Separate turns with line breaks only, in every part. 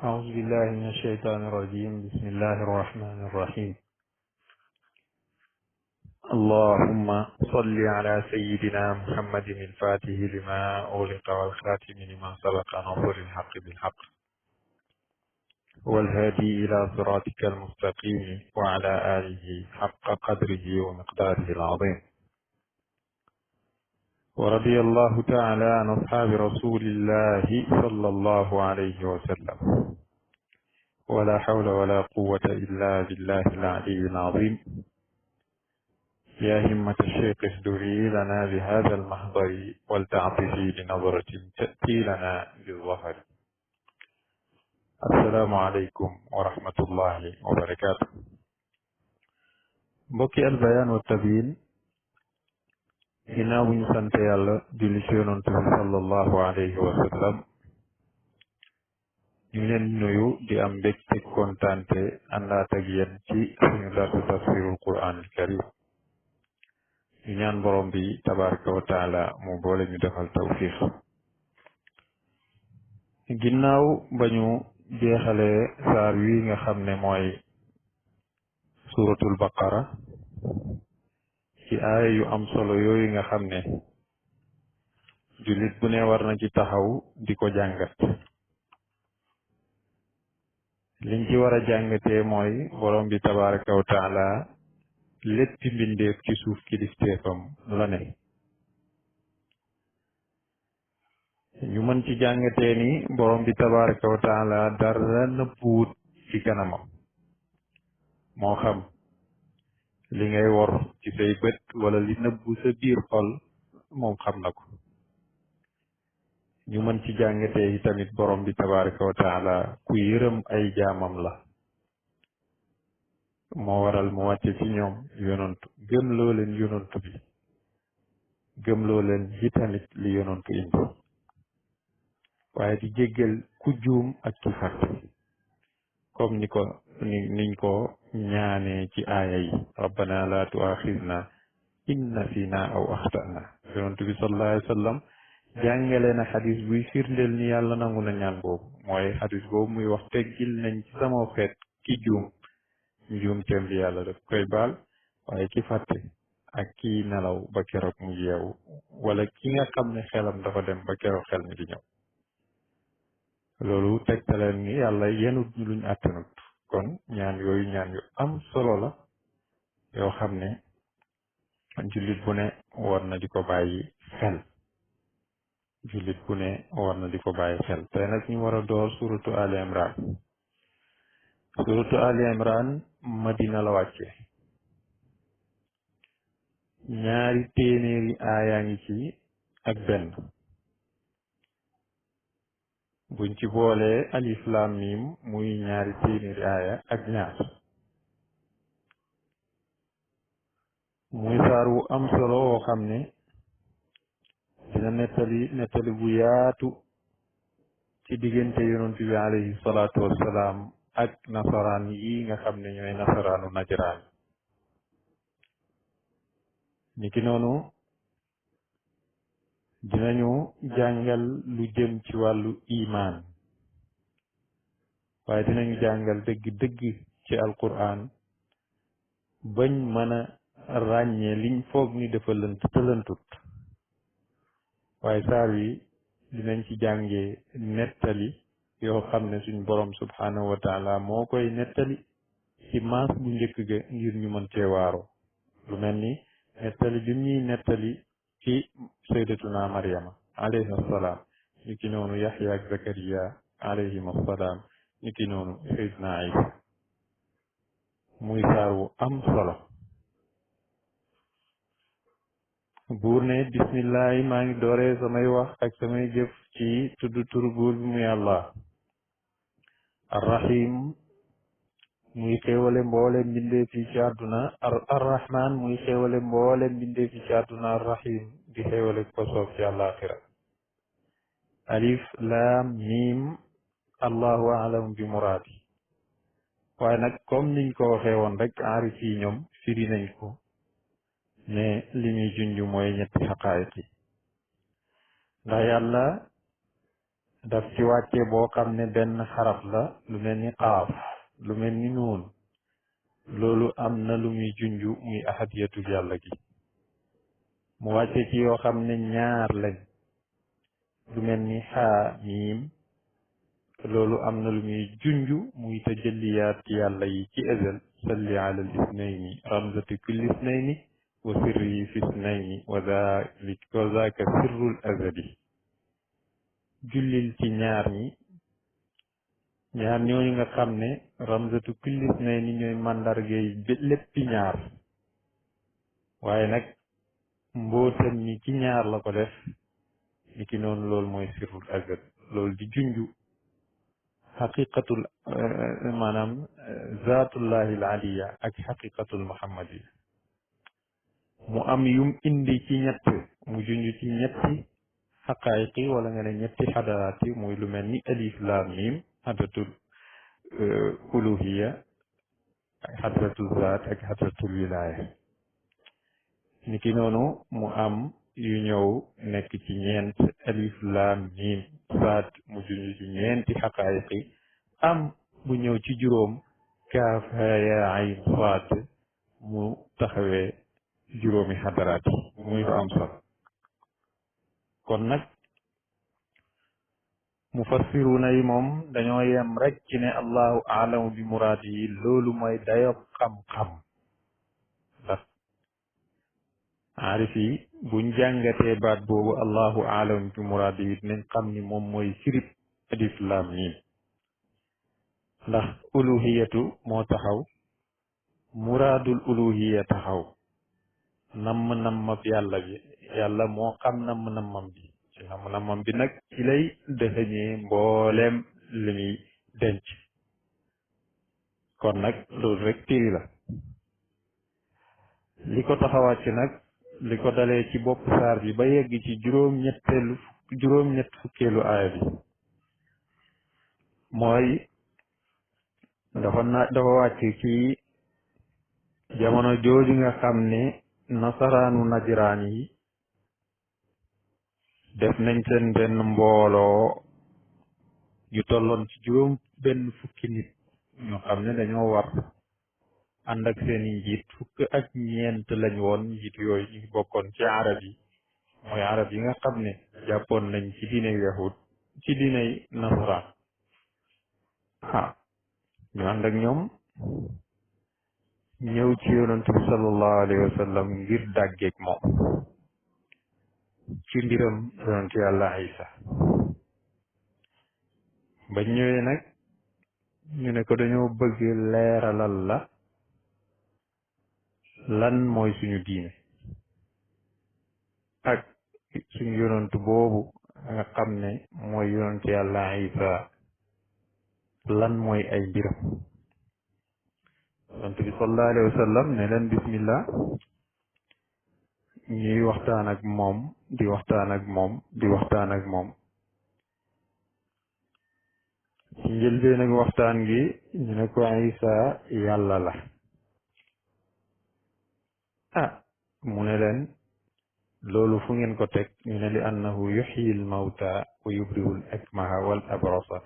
أعوذ بالله من الشيطان الرجيم. بسم الله الرحمن الرحيم. اللهم صل على سيدنا محمد الفاتح لما أغلق والخاتم لما سبق نصر الحق بالحق والهادي إلى صراطك المستقيم وعلى آله حق قدره ومقداره العظيم. ورضي الله تعالى عن أصحاب رسول الله صلى الله عليه وسلم. ولا حول ولا قوة إلا بالله العلي العظيم. يا همة الشيخ اهدري لنا بهذا المحضر ولتعطفي بنظرة تأتي لنا بالظهر. السلام عليكم ورحمة الله وبركاته. بكي البيان والتبيين هنا سنت يالا جولي ci yonent bi sallallahu alayhi wa sallam ñu leen nuyu di am mbégte kontante àndaat ak yéen ci suñu darsu tafsirul Qur'an al Karim. ñu ñaan borom bi tabaraka wa taala mu boole ñu defal tawfiq. ginnaaw ba ñu jeexalee saar wi nga xam ne mooy suratul baqara ci aaya yu am solo yooyu nga xam ne jullit bu ne war na ci taxaw di ko jàngat. liñ ci war a jàngatee mooy borom bi tabaraka wa taala léppi mbindeef ci suuf kilifteefam la ne. ñu mën ci jàngatee ni borom bi tabaraka wa taala dara nëbbuwut ci kanamam. moo xam li ngay wor ci say bët wala li nëbbu sa biir xol moom xam na ko. ñu mën ci jàngatee yi tamit borom bi tabaraka wa taala ku yërëm ay jaamam la. moo waral mu wàcce ci ñoom yonantu gëmloo leen yonantu bi gëmloo leen yi tamit li yonantu indi. waaye di jéggal ku juum ak ki fàtte comme niñ ko ñaanee ci aaya yi rabbana la tuaxizna in nasina aw axtana. yonent bi sallallahu alayhi wa sallam jàngale na xadis buy firndeel ni yàlla nangu na ñaan boobu. mooy xadis boobu muy wax teggil nañ ci sama xeet ki juum njuum teem bi yàlla daf koy baal. waaye ki fàtte ak ki nelaw ba keroog mu yeewu wala ki nga xam ne xelam dafa dem ba keroog xel mi di ñëw. loolu tegtaleen ni yàlla yenut ñu luñ àttanut. kon ñaan yooyu ñaan yu am solo la yoo xam ne jullit bu ne war na di ko bàyyi xel. jullit bu ne war na di ko bàyyi xel. tey nag ñu war a door suratu Ali Imran. suratu Ali Imran Madina la wàcce. ñaari téeméeri aayaa ngi ci ak benn. buñ ci boolee alif lam mim muy ñaari téeméeri aaya ak ñaar. muy saar wu am solo woo xam ne dina nettali bu yaatu ci diggante yonent bi alayhi salaatu wassalaam ak nasaraan yi nga xam ne ñooy nasaraanu najraan. niki noonu dinañu jàngal lu jëm ci wàllu imaan. waaye dinañu jàngal dëgg-dëgg ci alquran bañ mën a ràññee liñ foog ni dafa lënt te lëntut. waaye saar wi dinañ ci jàngee nettali yoo xam ne suñ borom subhanahu wa taala moo koy nettali ci maas bu njëkk ga ngir ñu mën cee waaroo. lu mel ni nettali bi ñuy nettali ci sayyidatuna Maryama alayhi assalaam. ñu ki noonu Yaxya ak Zakariya alayhim assalaam. ñu ki noonu Seydina Isa. muy saar wu am solo. buur ne bismillahi maa ngi dooree samay wax ak samay jëf ci tudd turu buur bi muy Allah. arrahim muy xéewale mboole mbindee fi ci àdduna. arrahman muy xéewale mboole mbindee fi ci àdduna. arrahim di xéewale ko soof ci àllaaxira. alif laam miim allahu a'lam bi muraadi. waaye nag comme niñ ko waxee woon rek aarif yi ñoom firi nañ ko ne li muy junj mooy ñetti xaqaayiq yi. ndax yàlla daf ci wàcce boo xam ne benn xaraf la lu mel ni qaaf lu mel ni nuun loolu am na lu muy junju muy ahadiyatu yàlla gi mu wàcce ci yoo xam ne ñaar lañ lu mel ni xaa miim loolu am na lu muy junju muy tajalliyaat ci yàlla yi ci azal salli ala al isnayni ramzati kulli isnayni wa sirri fi isnayni wa zaaka sirrul azali jullil ci ñaar ñi ñaar ñooñu nga xam ne ramzatu kulli isnayni ñooy màndargay léppi ñaar waaye nag mbootam mi ci ñaar la ko def ni ki noonu loolu mooy sirrul azal loolu di junju xaqiqatul maanaam zaatullahi al aliya ak xaqiqatul muhammadiya mu am yum indi ci ñett mu junj ci ñetti xaqaayiqi wala nga ne ñetti xadaraati muy lu mel ni alif laam miim xadratul uluhiya ak xadratul zaat ak xadratul wilaya ni ki noonu mu am yu ñëw nekk ci ñeent alif laam miim saat mu junj ci ñeenti xaqaayiqi am bu ñëw ci juróom kaaf haa yaa ayn saat mu taxawee juróomi xadaraat yi muy lu am solo kon nag mufassiruna yi moom dañoo yem rek ci ne allahu aalamu bi muraadi yi loolu mooy dayob xam-xam ndax aarif yi buñ jàngatee baat boobu allahu aalamu bi muraadi yi dinañ xam ni moom mooy sirib alif laam miim ndax uluhiyatu moo taxaw muraadul uluhiya taxaw namm-nammab yàlla bi yàlla moo xam namm-nammam bi ci namm-nammam bi nag ci lay dëxëñee mbooleem li muy denc kon nag loolu rek tiri la li ko taxawaat ci nag li ko dalee ci bopp saar bi ba yegg ci juróom-ñett fukkeelu aaya bi mooy dafa wàcc ci jamono jooju nga xam ne nasaraanu najiraan yi def nañ seen benn mbooloo yu tolloon ci juróom benn fukki nit ñoo xam ne dañoo war ànd ak seen i njiit fukk ak ñeent lañ woon njiit yooyu ñu bokkoon ci arab yi mooy arab yi nga xam ne jàppoon nañ ci diiney yahud ci diiney nasaraan ñu ànd ak ñoom ñëw ci yonent bi sallallahu alayhi wa sallam ngir dàggeeg moom ci mbiram yonent yàlla Isa ba ñëwee nag ñu ne ko dañoo bëgg leeralal la lan mooy suñu diine ak suñu yonent boobu nga xam ne mooy yonent yàlla Isa lan mooy ay mbiram yonent bi sallallahu alayhi wa sallam ne leen bismillah ñuy waxtaan ak moom di waxtaan ak moom di waxtaan ak moom ci njëlbeen ak waxtaan gi ñu ne ko Isa yàlla la mu ne leen loolu fu ngeen ko teg ñu ne li annahu yuxyi al mawta wa yubriu al akmaha wal abrasa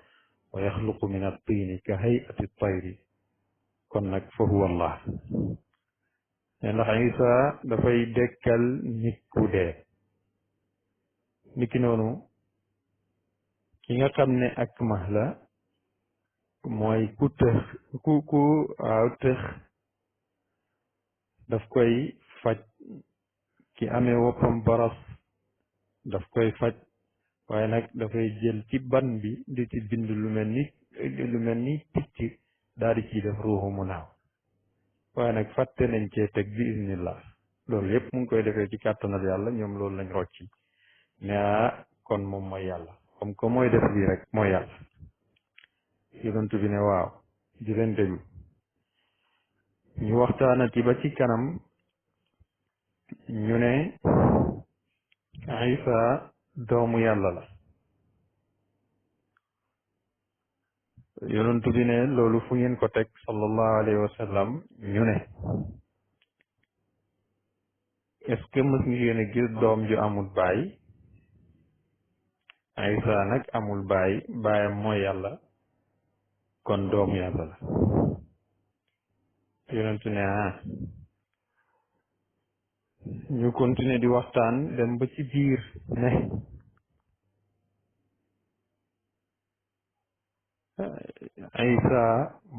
wa yaxluqu min at-tini ka hay'ati at-tayri kon nag fa huwa allah ne ndax Isa dafay dekkal nit ku dee niki noonu ki nga xam ne akmah la mooy ku tëx ku waaw tëx daf koy faj ki amee woppam baras daf koy faj waaye nag dafay jël ci ban bi di ci bind lu mel ni picc daal di ciy def ruuxu mu naaw waaye nag fàtte nañ cee teg bi iznillah loolu yépp mu ngi koy defee ci kàttanal yàlla ñoom loolu lañ rocci ne kon moom mooy yàlla comme que mooy def lii rek mooy yàlla yonent bi ne waaw di leen déglu ñu waxtaanati ba ci kanam ñu ne Isa doomu yàlla la yonent bi ne loolu fu ngeen ko teg sallallahu alayhi wa sallam ñu ne est-ce que mës ngeen a gis doom ju amul baay Isa nag amul baay baayam mooy yàlla kon doomu yàlla la yonentu ne ñu continuer di waxtaan dem ba ci biir ne Isa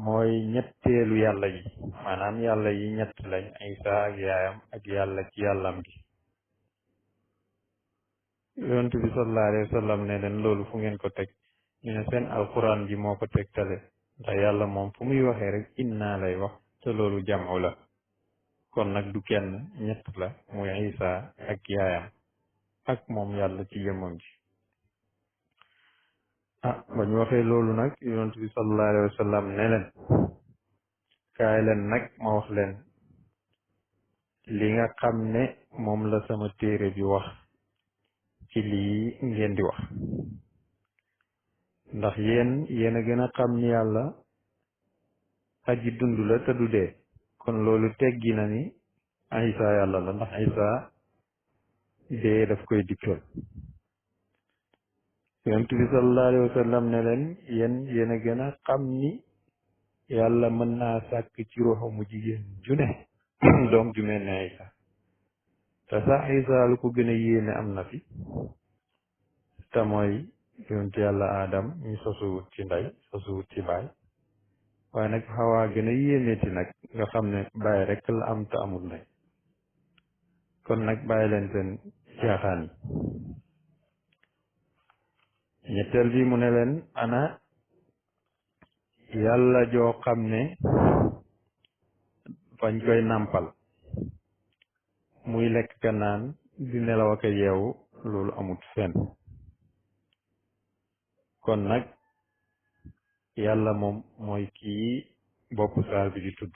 mooy ñetteelu yàlla yi maanaam yàlla yi ñett lañ Isa ak yaayam ak yàlla ci yàllam gi yonent bi sallallahu alayhi wa sallam ne leen loolu fu ngeen ko teg ñu ne seen alquran ji moo ko tegtale ndax yàlla moom fu muy waxee rek inna lay wax te loolu jamu la kon nag du kenn ñett la muy Isa ak yaayam ak moom yàlla ci jëmmam ji ba ñu waxee loolu nag yonent bi sallallahu alayhi wa sallam ne leen kaay leen nag ma wax leen li nga xam ne moom la sama téere bi wax ci lii ngeen di wax ndax yéen a gën a xam ni yàlla aji dund la te du dee kon loolu teggi na ni Isa yàlla la ndax Isa dee daf koy dikkal yonent bi sallallahu alayhi wa sallam ne leen yéen a gën a xam ni yàlla mën naa sàkk ci roxo mu jigéen ju ne doom ju mel ne Isa te sax Isa lu ko gën a yéene am na fi te mooy yonent yàlla Adam ñu sosuwut ci ndey sosuwut ci baay waaye nag xawaa gën a yéeneeti nag nga xam ne baay rek la am te amul ndey kon nag bàyyi leen seen caaxaan yi ñetteel bi mu ne leen ana yàlla joo xam ne fañ koy nàmpal muy lekk ka naan di nelaw ak a yeewu loolu amut fenn kon nag yàlla moom mooy kii bopp saar bi di tudd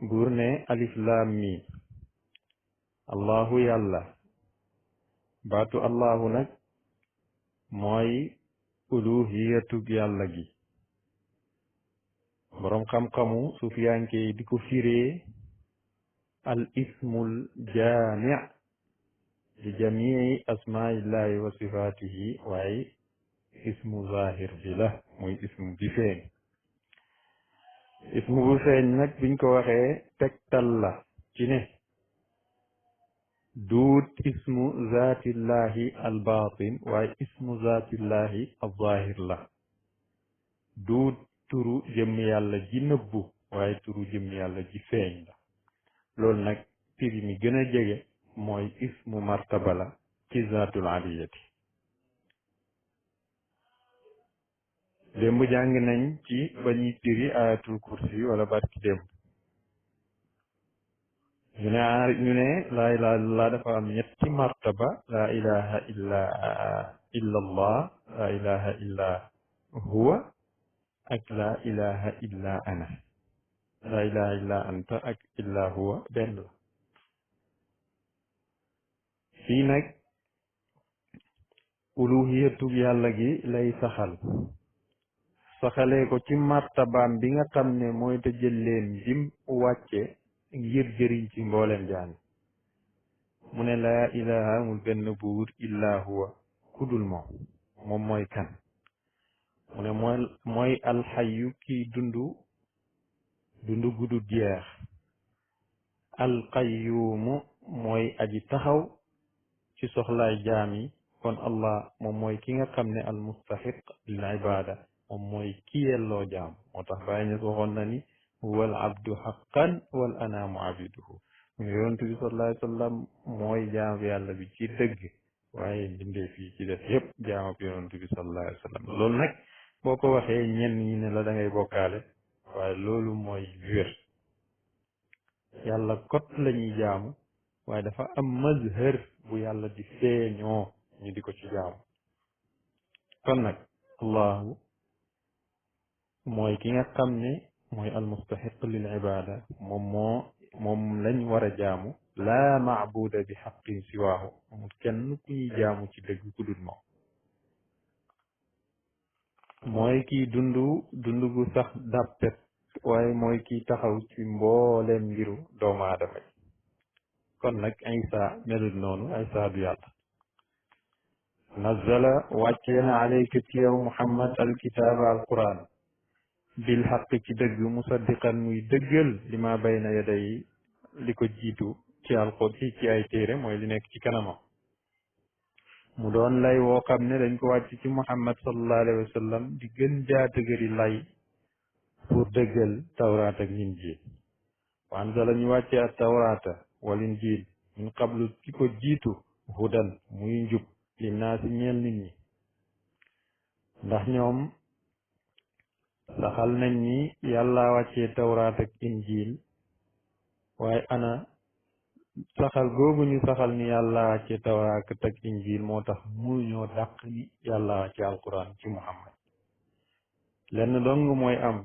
buur ne alif laam miim allahu yàlla baatu allahu nag mooy uluhiyatug yàlla gi boroom xam-xamu sufiyanke yi di ko firee al ismul jaami li jamii asmaillahi wa sifatihi waaye ismu zahir bi la muy ismu bi feeñ ismu bu feeñ nag biñ ko waxee tegtal la ci ne duut ismu zaatillahi al batin waaye ismu zaatillahi al zahir la duut turu jëm yàlla ji nëbbu waaye turu jëm yàlla ji feeñ la loolu nag firi mi gën a jege mooy ismu martaba la ci zaatul aliyati démb jàng nañ ci ba ñuy firi ayatul kursi wala barki démb ñu ne laa ilaha illallah dafa am ñetti martaba laa ilaha illa allah laa ilaha illa huwa ak laa ilaha illa ana laa ilaha illa anta ak illa huwa benn la fii nag uluhiyatug yàlla gi lay saxalee ko ci martabaam bi nga xam ne mooy tëjëleem jim wàcce ngir jëriñ ci mboolem jaan mu ne laa ilaha amul benn buur illa huwa kudul moom mooy kan mu ne mooy alxayu kiy dundu gudu jeex alqayyumu mooy aji taxaw ci soxlaay jaam yi kon allah moom mooy ki nga xam ne almustaxiq lil ibada moom mooy ki yelloo jaam moo tax bàyyi ñu waxoon na ni wal abdu haqqan wal anaamu abiduhu yonent bi sallallahu alayhi wa sallam mooy jaam yàlla bi ci dëgg waaye mbindee fii ci def yépp jaamab yonent bi sallallahu alayhi wa sallam loolu nag boo ko waxee ñenn ñi ne la da ngay bokkaale waaye loolu mooy wér yàlla kot la ñuy jaamu waaye dafa am mazhar bu yàlla di feeñoo ñu di ko ci jaamu kon nag allahu mooy ki nga xam ne mooy almustaxiq lil ibada moom lañ war a jaamu laa maabuda bi xaqin siwaahu amul kenn ku ñuy jaamu ci dëgg ku dul moom mooy kiy dund gu sax dàppet waaye mooy kiy taxaw ci mbooleem mbiru doomu aadama yi kon nag Isa melut noonu Isa du yàlla nazala wàccee na alayka ci yow muhammad alkitaaba alquran bil xaq ci dëgg musaddiqan muy dëggal li ma bayna yaday li ko jiitu ci alqur ci ay téere mooy li nekk ci kanamam mu doon lay woo xam ne dañ ko wàcc ci muhammad sallallahu alayhi wa sallam di gën jaa dëgëri lay pour dëggal tawraat ak injiil wa anzala ñu wàccee ak tawraata wal injiil min qablu ci ko jiitu hudan muy njub li naasi ñeel nit ñi ndax ñoom saxal nañ ni yàlla wàccee tawraat ak injiil waaye ana saxal googu ñu saxal ni yàlla wàccee tawraat ak injiil moo tax mu ñoo dàq ni yàlla wàccee alquran ci muhammad lenn dong mooy am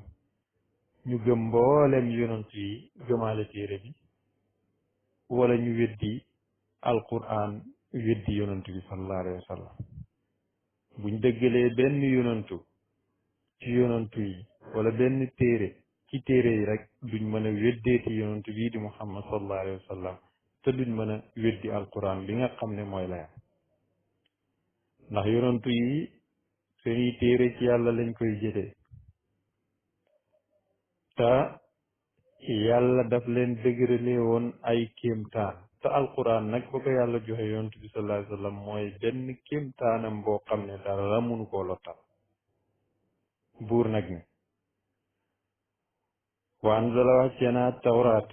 ñu gëm mboolem yonent yi gëmaale téere bi wala ñu weddi alquran weddi yonent bi sallallahu alayhi wa sallam buñ dëggalee benn yonentu ci yonentu yi wala benn téere ci téere yi rek duñ mën a weddeeti yonentu bii di muhammad sallallahu alayhi wa sallam te duñ mën a weddi alquran bi nga xam ne mooy layam ndax yonentu yi seeni téere ci yàlla lañ koy jëlee te yàlla daf leen dëgërale woon ay kéemtaan te alquran nag ba ko yàlla joxe yonent bi sallallahu alayhi wa sallam mooy benn kéemtaanam boo xam ne dara mënu koo lottal buur nag ne wa anzala wàccee naa tawraat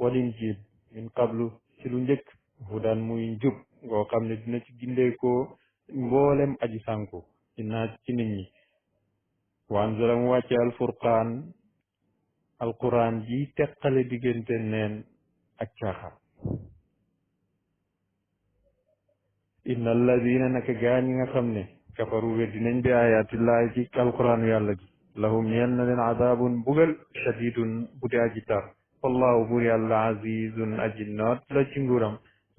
wal injiil min qablu ci lu njëkk hudan muy njub ngoo xam ne dina ci gindeekoo mboolem aji sànku dinaa ci nit ñi wa anzala mu wàccee alfurqaan alquran ji teqale diggante neen ak caaxaan inna alladina naka gaa ñi nga xam ne kafaru weddi nañ bi ayaatillahi ci alquran yàlla ji lahum ñeel na leen azabun bugal shadidun bu di aji tar wallahu bur yàlla azizun aji noot la ci nguuram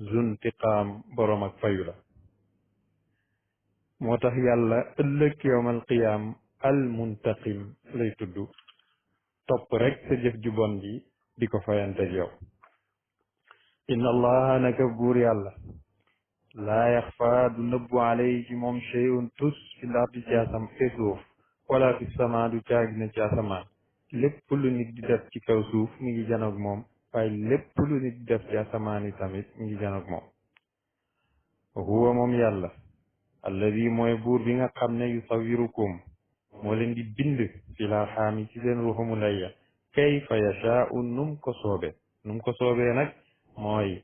zuntiqaam borom ak fayu la moo tax yàlla ëllëg yowmal qiyaam al muntaqim lay tudd topp rek sa jëf ju bon ji di ko fayante yow inna allaha naka buur yàlla laa yaxfa du nëbbu alay ci moom shay'un tus fi lardi ci asam fi suuf wala fi sama du caagi na ci asamaan lépp lu nit di def ci kaw suuf mi ngi janoog moom waaye lépp lu nit di def ci asamaan yi tamit mi ngi janoog moom huwa moom yàlla alladi mooy buur bi nga xam ne yusawirukum moo leen di bind fi la xaami ci seen ruuxumu layya kayfa yashaa'u num ko soobee nag mooy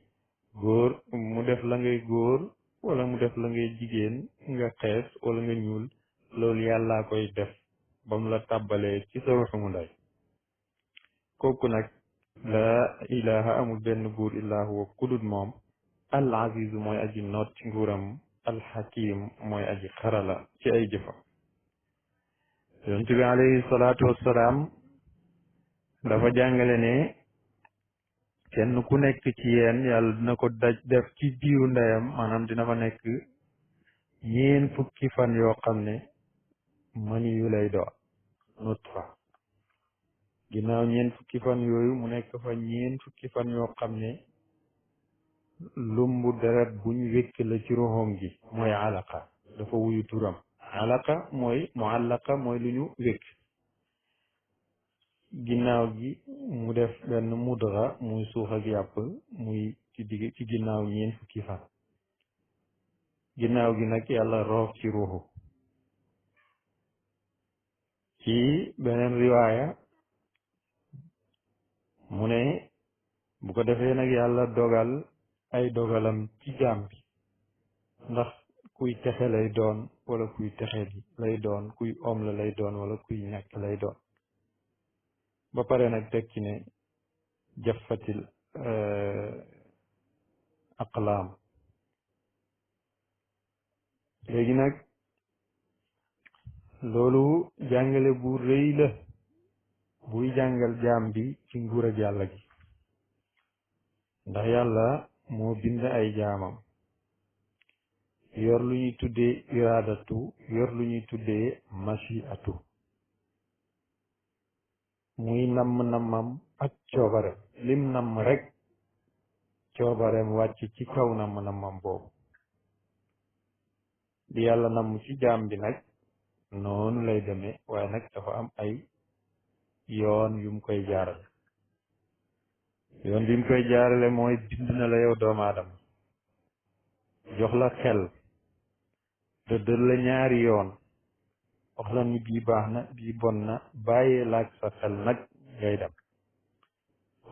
góor mu def la ngay góor wala mu def la ngay jigéen nga xees wala nga ñuul loolu yàllaa koy def ba mu la tàbbalee ci sa ruuxumu ndey kooku nag laa ilaha amul benn buur illaa huwa kudut moom al aziz mooy aji noot ci nguuram al hakim mooy aji xarala ci ay jëfam yonent bi alayhi salaatu wassalaam dafa jàngale ne kenn ku nekk ci yéen yàlla dina ko def ci biiru ndeyam maanaam dina fa nekk ñeen fukki fan yoo xam ne mani yu lay doon nutfa ginnaaw ñeen fukki fan yooyu mu nekk fa ñeen fukki fan yoo xam ne lumbu deret buñ wékk la ci roxoom gi mooy alaqa dafa wuyu turam alaqa mooy muallaqa mooy lu ñu wékk ginnaaw gi mu def benn mudra muy suux ak yàpp muy ci ginnaaw ñeen fukki fan ginnaaw gi nag yàlla roof ci ruuxu ci beneen riwaaya mu ne bu ko defee nag yàlla dogal ay dogalam ci jaam bi ndax kuy texe lay doon wala kuy texe di lay doon kuy om la lay doon wala kuy ñàkk lay doon ba pare nag teg ci ne jaffatil aqlaam léegi nag loolu jàngale bu rëy la buy jàngal jaam bi ci nguur ak yàlla gi ndax yàlla moo bind ay jaamam yor lu ñuy tuddee iradatu yor lu ñuy tuddee mashiatu muy namm-nammam ak coobarem lim namm rek coobarem wàcc ci kaw namm-nammam boobu di yàlla namm ci jaam bi nag noonu lay demee waaye nag dafa am ay yoon yu mu koy jaarale yoon bi mu koy jaarale mooy bind na la yow doomu aadama jox la xel dëddal la ñaari yoon wax la ni bii baax na bii bon na bàyyee laaj sa xel nag ngay dem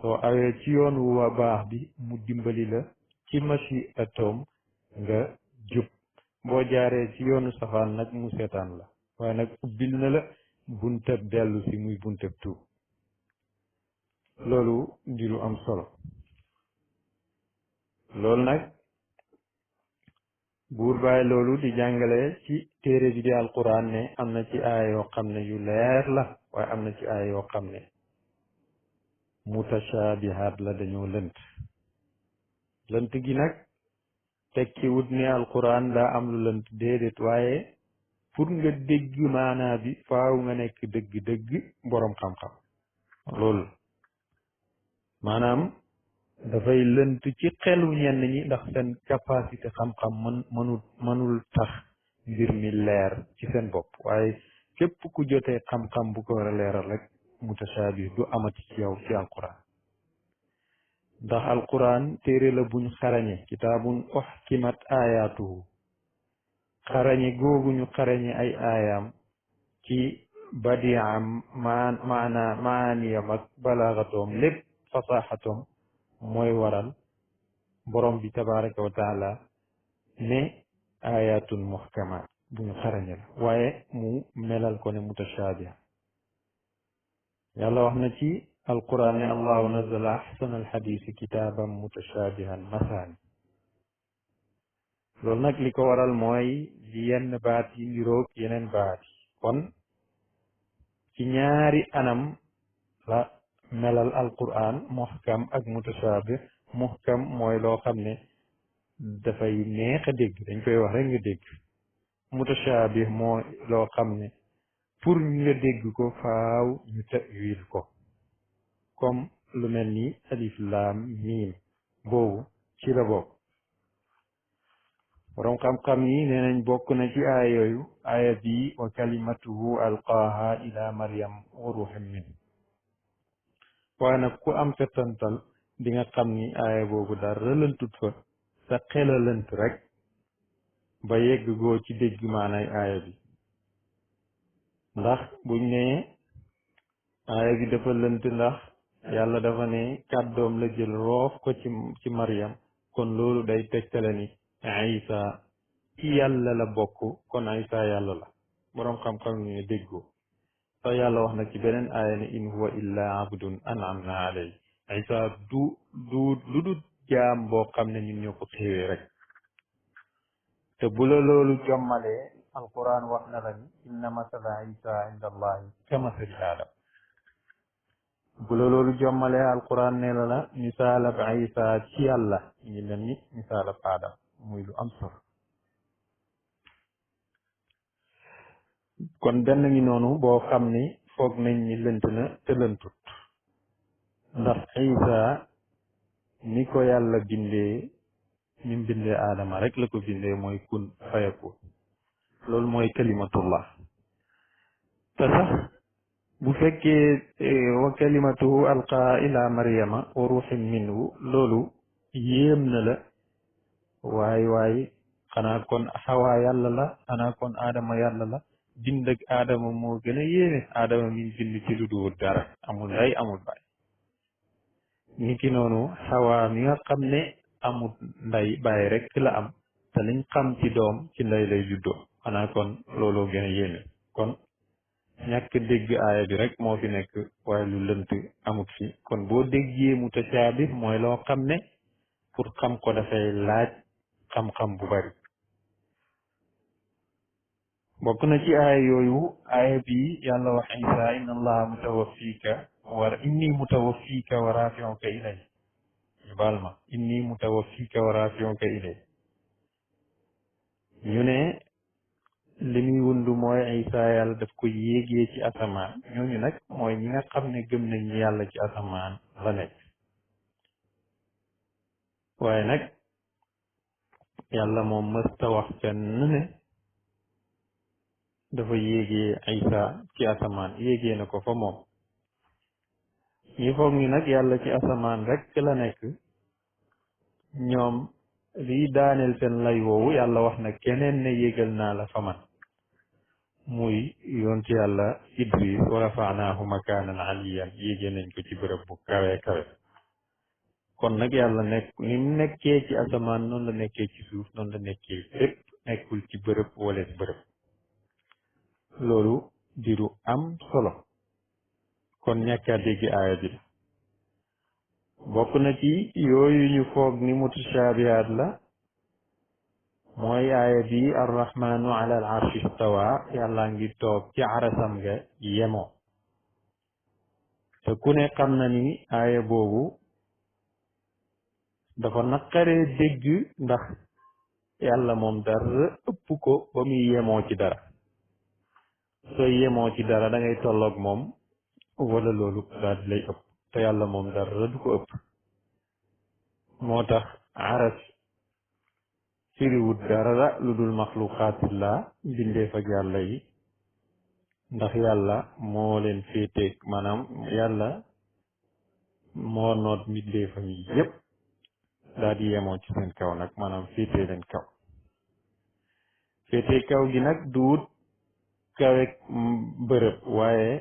soo awee ci yoon wu baax bi mu dimbali la ci machi atoom nga jub boo jaaree ci yoonu safaan nag mu seetaan la waaye nag ubbil na la buntab dellu si muy buntab tuub loolu di lu am solo loolu nag buur bàyyi loolu di jàngale ci téere bi di alquran ne am na ci aaya yoo xam ne yu leer la waaye am na ci aaya yoo xam ne mutashaabihaat la dañoo lënt lënt gi nag tekki wut ne alquran daa am lu lënt déedéet waaye pour nga dégg maanaa bi faaw nga nekk dëgg-dëgg boroom xam-xam loolu maanaam dafay lënt ci xelu ñenn ñi ndax seen capacité xam-xam mënul tax mbir mi leer ci seen bopp waaye képp ku jotee xam-xam bu ko war a leeral rek mutashaabih du amati ci yow ci alquran ndax alquran téere la buñ xarañe kitaabun uhkimat ayatuhu xarañe googu ñu xarañe ay aayaam ci badiam maaniyam ak balaagatoom lépp fasaxatoom mooy waral borom bi tabaraka wa taala ne ayatun muhkamat bu ñu xarañe la waaye mu melal ko ne mutashaabiha yàlla wax na ci alquran ne allahu nazala ahsana alxadisi kitaaban mutashaabihan masaani loolu nag li ko waral mooy li yenn baat yi niroog yeneen baat yi kon ci ñaari anam la melal alquran muhkam ak mutashaabih muhkam mooy loo xam ne dafay neex a dégg dañ koy wax rek nga dégg mutashaabih mooy loo xam ne pour nga dégg ko faaw ñu ta'wil ko comme lu mel ni alif laam miim boobu ci la bokk borom xam-xam yi nee nañ bokk na ci aaya yooyu aaya bii wa kalimatuhu alqaaha ila maryam wa ruuxin min waaye nag ku am settantal di nga xam ni aaya boobu dara lëntut fa sa xela lënt rek ba yegg goo ci dégg maanay aaya bi ndax buñ ne aaya bi dafa lënt ndax yàlla dafa ne kàddoom la jël roof ko ci Maryam kon loolu day tegtale ni Isa ci yàlla la bokk kon Isa yàlla la boroom xam-xam ñu ne déggoo te yàlla wax na ci beneen aaya ne in huwa illa abdun an'amna alayhi Isa du lu du jaam boo xam ne ñun ñoo ko xéewee rek te bu la loolu jommalee alquran wax na la ni inna masala Isa inda allahi ka masali aadam bu la loolu jommalee alquran ne la misaalab Isa ci yàlla ngi mel ni misaalab aadam muy lu am solo kon benn ngi noonu boo xam ni foog nañ ni lënt na te lëntut ndax Isa ni ko yàlla bindee ni mu bindee aadama rek la ko bindee mooy kun fayakun loolu mooy kalimatullah te sax bu fekkee wa kalimatuhu alqa ila maryama wa ruuxin minhu loolu yéem na la waay xanaa kon xawaa yàlla la xanaa kon aadama yàlla la bind ak aadama moo gën a yéeme aadama min bind ci lu dul dara amul ndey amul baay ni ki noonu xawaa mi nga xam ne amul ndey baay rek la am te liñ xam ci doom ci ndey lay juddoo xanaa kon looloo gën a yéeme kon ñàkk dégg aaya bi rek moo fi nekk waaye lu lënt amut fi kon boo déggee mutashaabih mooy loo xam ne pour xam ko dafay laaj xam-xam bu bari bokk na ci aaya yooyu aaya bi yàlla wax Isa inna allaha mutawaffika inni mutawaffika wa rafi'uka ilay ñu baal ma inni mutawaffika wa rafi'uka ilay ñu ne li muy wundu mooy Isa yàlla daf ko yéegee ci asamaan ñooñu nag mooy ñi nga xam ne gëm nañ ñi yàlla ci asamaan la nekk waaye nag yàlla moom mësta wax fenn ne dafa yéegee Isa ci asamaan yéegee na ko fa moom ñi foog ni nag yàlla ci asamaan rek la nekk ñoom lii daaneel seen lay woowu yàlla wax na keneen ne yéegal naa la fa man muy yonti yàlla Idris wa rafaanaahu makaanan aliyan yéegee nañ ko ci bërëb bu kawe kawe kon nag yàlla nekk ni mu nekkee ci asamaan noonu la nekkee ci suuf noonu la nekkee fépp nekkul ci bërëb wala bërëb loolu diru am solo kon ñàkkaa dégg aaya bi bokk na ci yooyu ñu foog ni mutashaabihaat la mooy aaya bi arrahmanu ala al arshi istawa yàlla ngi toog ci arasam nga yemoo te ku ne xam na ni aaya boobu dafa naqaree dégg ndax yàlla moom dara ëpp ko ba muy yemoo ci dara sooy yemoo ci dara da ngay tolloog moom wala loolu daal di lay ëpp te yàlla moom dara du ko ëpp moo tax aras firiwut dara lu dul maxluqaatillah bindeef ak yàlla yi ndax yàlla moo leen féeteeg maanaam yàlla moo noot mbindeefam yi yépp daal di yemoo ci seen kaw nag maanaam féetee leen kaw féetee kaw gi nag duut kawek bërëb waaye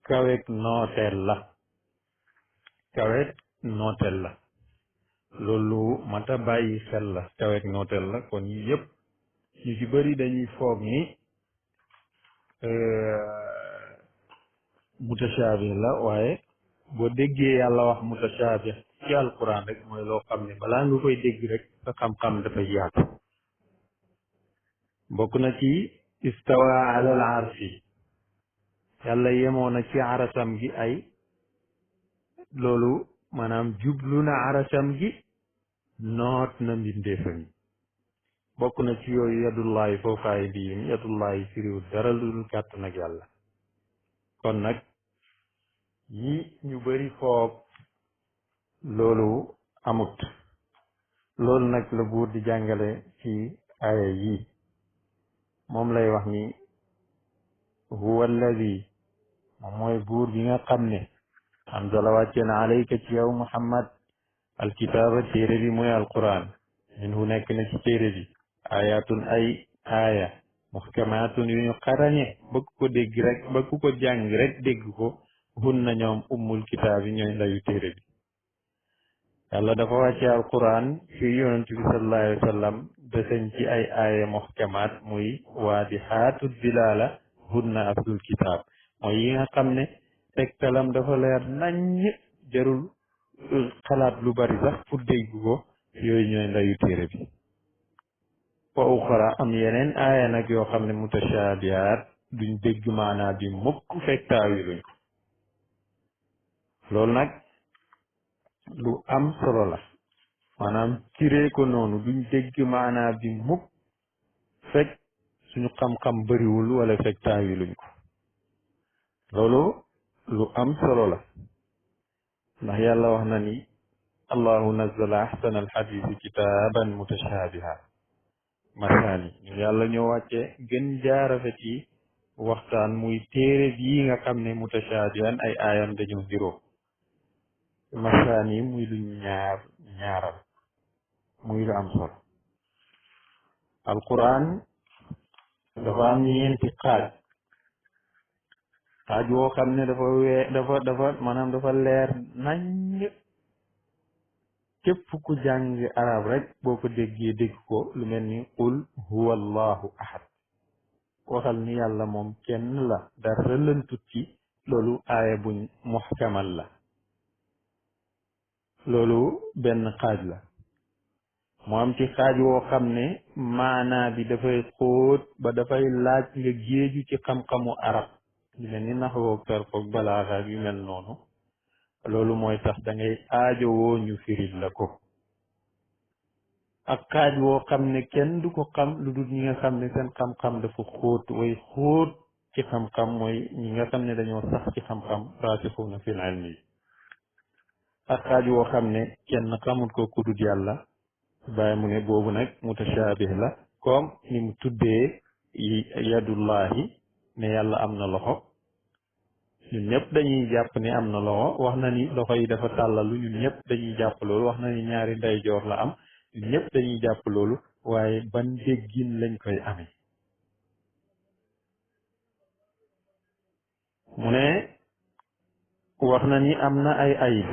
kawek nooteel la kawek nooteel la loolu mata bàyyi xel la kawek nooteel la kon yi yépp ñu ci bëri dañuy foog ni mutashaabih la waaye boo déggee yàlla wax mutashaabih ci alquran rek mooy loo xam ne balaa nga koy dégg rek sa xam-xam dafay yaatu bokk na ci istawa ala al arshi yàlla yemoo na ci arasam gi ay loolu maanaam jublu na arasam gi noot na mbindeefam yi bokk na ci yooyu yadullahi fawqa aydihim yadullahi firiwul dara lu dul kàttan ak yàlla kon nag yi ñu bari foog loolu amut loolu nag la buur di jàngale ci aaya yi moom lay wax ni huwa alladi moom mooy buur bi nga xam ne anzala wàcce na alayka ci yow muhammad alkitaaba téere bi mooy alquran minhu nekk na ci téere bi ayatun ay aaya muhkamaatun yu ñu xarañe bëgg ko dégg rek bëgg ko jàng rek dégg ko hunna ñoom ummul kitaab yi ñooy ndayu téere bi yàlla dafa wàcce alquran fi yonent bi sallallahu alayhi wa sallam deseñ ci ay aaya muhkamaat muy waadihaatu dilaala hunna aslul kitaab mooy yi nga xam ne tegtalam dafa leer naññ jarul xalaat lu bari sax pour dégg ko yooyu ñooy ndayu téere bi wa uxra am yeneen aaya nag yoo xam ne mutashaabihaat duñ dégg maanaa bi mukk fekk taawiluñ ko loolu nag lu am solo la maanaam ciree ko noonu duñ dégg maanaa bi mukk fekk suñu xam-xam bariwul wala fekk taawiluñ ko loolu lu am solo la ndax yàlla wax na ni allahu nazzala ahsana alxadisi kitaaban mutashaabiha masaani yàlla ñoo wàcce gën jaarafet yi waxtaan muy téere bii nga xam ne mutashaabihan ay aayam dañoo niroo masaani muy lu ñaaral muy lu am solo alquran dafa am ñeenti xaaj woo xam ne dafa maanaam dafa leer nañ képp ku jàng arab rek boo ko déggee dégg ko lu mel ni qul huwa allahu ahad waxal ni yàlla moom kenn la dara lëntut ci loolu aaya buñ muhkamal la loolu benn xaaj la mu am ci xaaj woo xam ne maanaa bi dafay xóot ba dafay laaj nga géeju ci xam-xamu arab lu mel ni naxwoog sarfoog balaaxa yu mel noonu loolu mooy tax da ngay aajowoo ñu firil la ko ak xaaj woo xam ne kenn du ko xam lu dul ñi nga xam ne seen xam-xam dafa xóot way xóot ci xam-xam mooy ñi nga xam ne dañoo sax ci xam-xam raasixuuna fil ilmi ak xaaj woo xam ne kenn xamul ko kudut yàlla bàyyi mu ne boobu nag mutashaabih la comme ni mu tuddee yadullahi ne yàlla am na loxo ñun ñëpp dañuy jàpp ne am na loxo wax na ni loxo yi dafa tàllalu ñun ñëpp dañuy jàpp loolu wax na ni ñaari ndeyjoor la am ñun ñëpp dañuy jàpp loolu waaye ban déggin lañ koy amee mu ne wax na ni am na ay ayib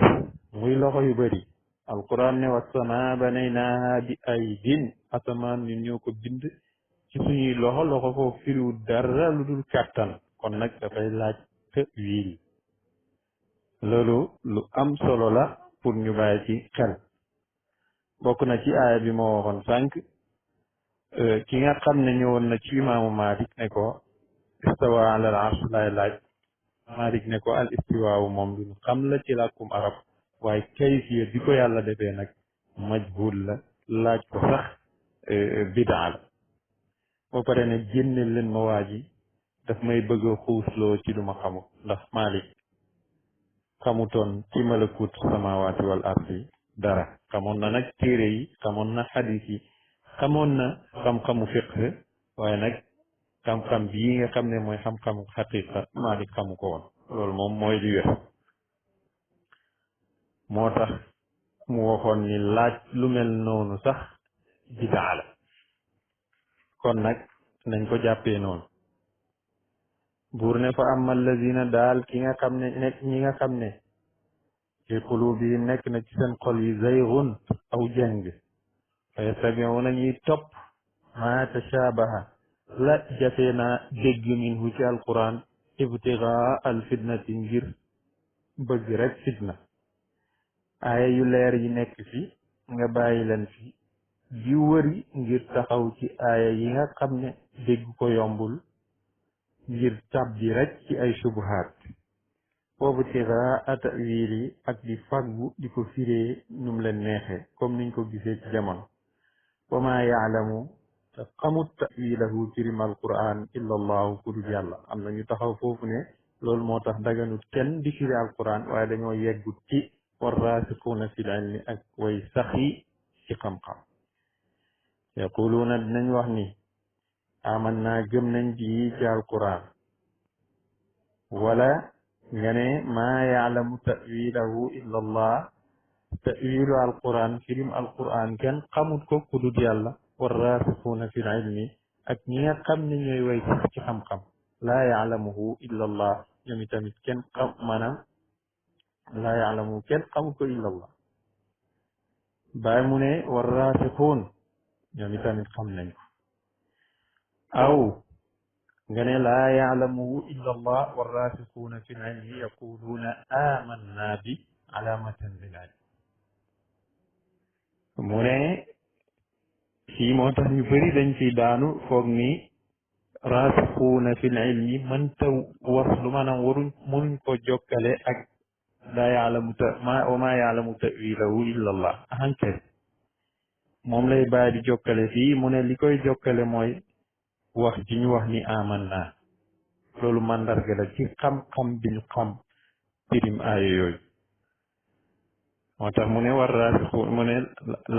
muy loxo yu bari alquran ne wassamaa banaynaaha bi aydin asamaan ñun ñoo ko bind ci suñuy loxo loxo foofu firiwul dara lu dul kàttan kon nag dafay laaj ta'wil loolu lu am solo la pour ñu bàyyi ci xel bokk na ci aaya bi moo waxoon sànq ki nga xam ne ñëwoon na ci imaamu Malik ne ko istawa ala al arsh lay laaj Malik ne ko al istiwaawu moom lu xam la ci làkkum arab waaye kayfiya bi ko yàlla defee nag majhul la laaj ko sax bidaa la boo pare ne génne leen ma waa ji daf may bëgg a xuusloo ci lu ma xamul ndax Malik xamutoon ci malakut samawaati wal ardi dara xamoon na nag téere yi xamoon na xadis yi xamoon na xam-xamu fiqh waaye nag xam-xam bii nga xam ne mooy xam-xamu xaqiqa Malik xamu ko woon loolu moom mooy li wér moo tax mu waxoon ni laaj lu mel noonu sax bidaa la kon nag nañ ko jàppee noonu buur ne fa amma allazina daal ki nga xam ne nekk ñi nga xam ne fi qulubihim nekk na ci seen xol yi zaygun aw jëng fa yattabi'una ñuy topp ma tashabaha la jafee naa dégg minhu ci alquran ibtigaa al fitnati ngir bëgg rek fitna aaya yu leer yi nekk fi nga bàyyi leen fi di wëri ngir taxaw ci aaya yi nga xam ne dégg ko yombul ngir tabbi rek ci ay subuhaat boobu tiraa ta'wiil yi ak di faggu di ko firee num leen neexee comme niñ ko gisee ci jamono wa maa yaalamu te xamut ta'wiilahu firim alquran illa allahu ku dul yàlla am na ñu taxaw foofu ne loolu moo tax daganut kenn di firi alquran waaye dañoo yeggut ci warraasixuuna fil ilmi ak way saxi ci xam-xam yaquluuna dinañ wax ni aman naa gëm nañ bi ci alquran wala nga ne maa yaalamu ta'wilahu illa allah ta'wilu alquran firim alquran kenn xamut ko ku dul yàlla warraasixuuna fil ilmi ak ñi nga xam ne ñooy way sax ci xam-xam laa yaalamuhu illa allah ñoom itamit kenn xam maanaam laa yaalamuhu kenn xamut ko illa allah baay mu ne warraasixuun ñoom itamit xam nañ ko aw nga ne laa yaalamuhu illa allah warraasixuuna fil ilmi yaquluuna amanna bi alaamatan bil ilm mu ne fii moo tax ñu bëri dañ fi daanu foog ni raasixuuna fil ilmi mënta wax lu maanaam waruñ mënuñ ko jokkale ak laa yaalamu wa maa yaalamu ta'wiilahu illa allah ahankay moom lay bàyyi di jokkale fii mu ne li koy jokkale mooy wax ji ñu wax ni aman naa loolu mandarga la ci xam-xam bi ñu xam pirim aaya yooyu moo tax mu ne war raasixuun mu ne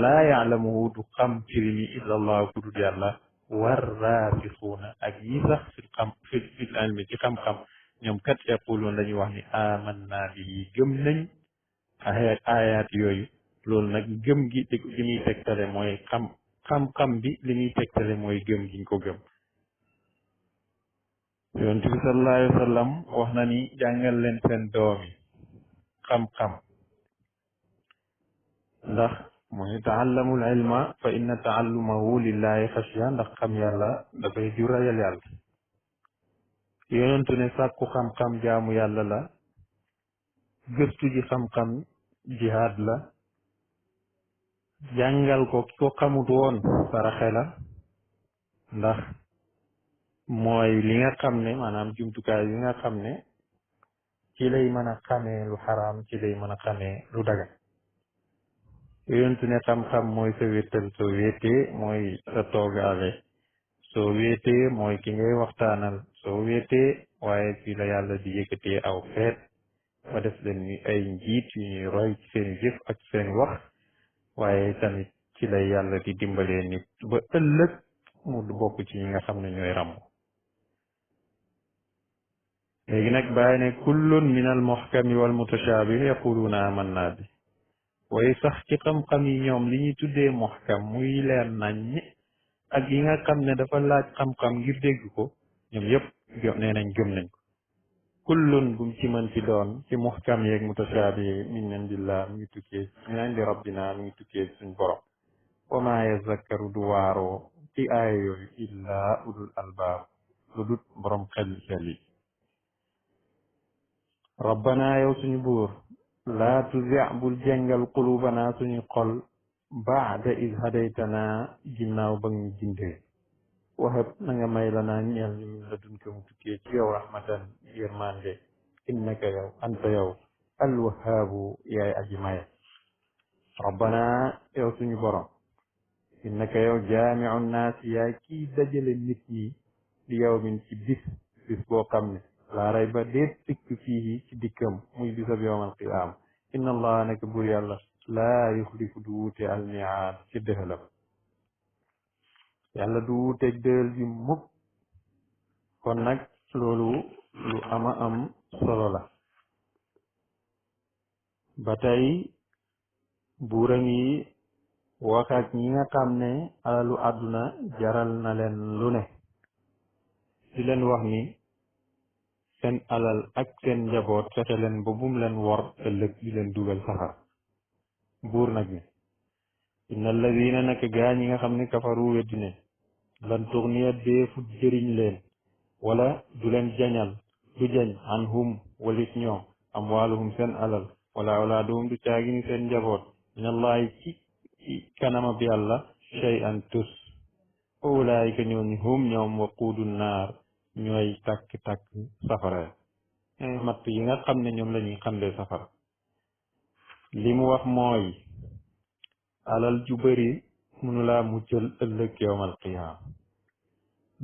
laa yaalamuhu du xam pirimi illa allah ku dul yàlla war raasixuuna ak yi sax fil ilmi ci xam-xam ñoom kat yaquluun dañuy wax ni aman naa bi gëm nañ ayaat yooyu loolu nag gëm gi li muy tegtale mooy xam-xam bi li muy tegtale mooy gëm giñ ko gëm yonent bi sallallahu alayhi wa sallam wax na ni jàngal leen seen doomi xam-xam ndax mooy taallamul ilma fa inna taallumahu lillahi xashiya ndax xam yàlla dafay jur ragal yàlla yonentu ne sàkku xam-xam jaamu yàlla la gëstu ji xam-xam jihaad la jàngal ko ki ko xamut woon saraxe la ndax mooy li nga xam ne maanaam jumtukaay yi nga xam ne ci lay mën a xamee lu xaraam ci lay mën a xamee lu dagan yonentu ne xam-xam mooy sa wéttal soo wéetee mooy sa toogaale soo wéetee mooy ki ngay waxtaanal soo wéetee waaye ci la yàlla di yëkkatee aw xeet ba def leen ni ay njiit yu ñuy roy ci seen jëf ak seen wax waaye tamit ci la yàlla di dimbalee nit ba ëllëg mu bokk ci ñi nga xam ne ñooy ràmm léegi nag bàyyi ne kullun min al muhkami wal mutashabih yaquluna amanna bi way sax ci xam-xam yi ñoom li ñuy tuddee muhkam muy leer nañ ak yi nga xam ne dafa laaj xam-xam ngir dégg ko ñoom yépp nee nañ gëm nañ ko kullun gum ci mën ci doon ci muhkam yeeg mutashaabi min indillah mi ngi tukkee min indi rabbina mi ngi tukkee suñ borom wa ma yazakkaru du waaroo ci aaya yooyu illa ulul albaab lu dut borom xel xel yi rabbana yow suñu buur laa tuzi bul jengal qulubana suñu xol baada id hadaytana ginnaaw ba ñu gindee wahab na nga may la naa ñeel ñu min la dunka mu tukkee ci yow rahmatan yërmande innaka yow anta yow alwahaabu yaay aji maye rabbana yow suñu borom innaka yow jaamiu naas yaay kii dajale nit ñi li yawmin ci bis boo xam ne laa rayba déet sikk fii ci dikkam muy bisab yawmal qiyaama inna allaha naka bur yàlla laa yuxlifu du wuute almiaad ci dëxalam yàlla du wuuteeg dëxal bi mukk kon nag loolu lu ama am solo la ba tey buuram yi wax ak ñi nga xam ne alalu àdduna jaral na leen lu ne di leen wax ni seen alal ak seen njaboot fexe leen ba bum leen wor ëllëg di leen dugal safar buur nag ni inna alladina naka gaa ñi nga xam ne kafaru weddi ne lan tugniya deefut jëriñ leen wala du leen jañal du jañ anhum walit ñoom amwaaluhum seen alal wala awlaaduhum du caagini seen njaboot minallahi ci kanamab yàlla shay'an tus ulaayika ñooñu hum ñoom waquudu naar ñooy takk-takk safara matt yi nga xam ne ñoom la ñuy xamlee safara li mu wax mooy alal ju bëri mënu laa muccal ëllëg yowmal qiyaam